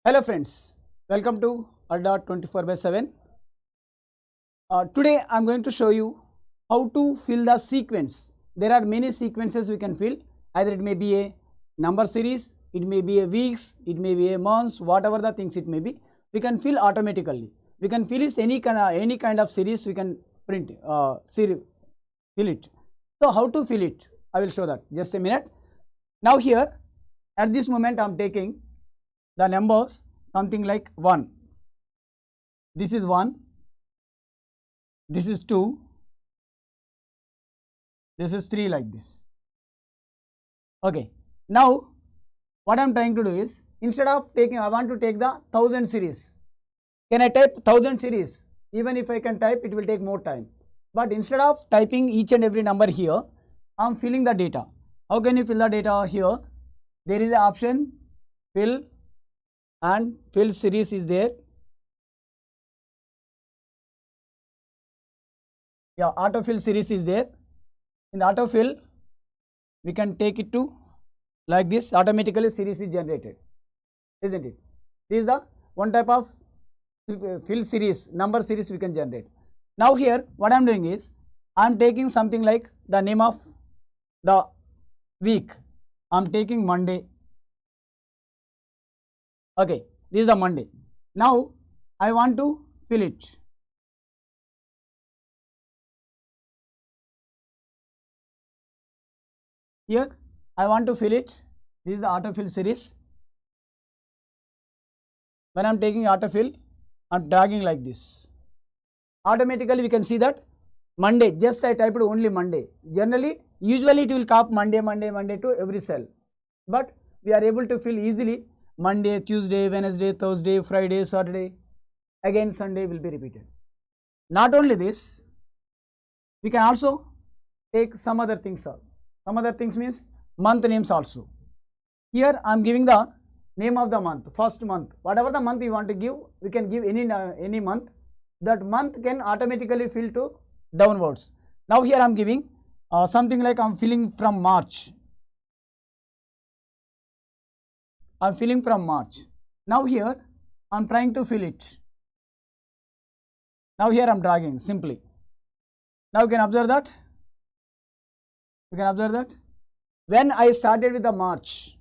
Hello friends, welcome to ADDA247. Today I am going to show you how to fill the sequence. There are many sequences we can fill, either it may be a number series, it may be a weeks, it may be a months, whatever the things it may be, we can fill automatically. We can fill is any kind of series we can print, fill it. So how to fill it? I will show that, just a minute. Now here at this moment I am taking the numbers something like 1, this is 1, this is 2, this is 3, like this. Okay, now what I am trying to do is, instead of taking, I want to take the 1000 series. Can I type 1000 series? Even if I can type, it will take more time. But instead of typing each and every number here, I am filling the data. How can you fill the data here? There is an option fill, and fill series is there. Yeah, autofill series is there. In the autofill, we can take it to like this, automatically series is generated, isn't it? This is the one type of fill series, number series we can generate. Now here what I am doing is, I am taking something like the name of the week. I am taking Monday. Okay, this is the Monday. Now I want to fill it. Here I want to fill it. This is the autofill series. When I am taking autofill, I am dragging like this. Automatically we can see that Monday, just I typed only Monday. Generally, usually it will copy Monday to every cell. But we are able to fill easily Monday, Tuesday, Wednesday, Thursday, Friday, Saturday, again Sunday will be repeated. Not only this, we can also take some other things. Some other things means month names also. Here I am giving the name of the month, first month. Whatever the month you want to give, we can give any month. That month can automatically fill to downwards. Now here I am giving something like I am filling from March. I am filling from March. Now here I am trying to fill it. Now here I am dragging simply. Now you can observe that. You can observe that. When I started with the March,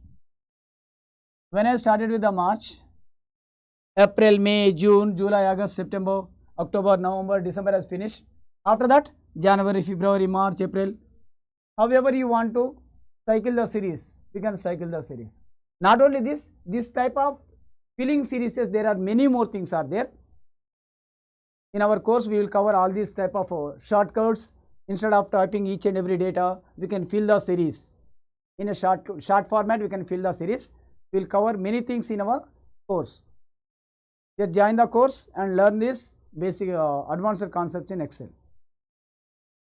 April, May, June, July, August, September, October, November, December has finished. After that, January, February, March, April. However you want to cycle the series, we can cycle the series. Not only this type of filling series, there are many more things are there. In our course, we will cover all these type of shortcuts. Instead of typing each and every data, we can fill the series. In a short format, we can fill the series. We will cover many things in our course. Just join the course and learn this basic advanced concepts in Excel.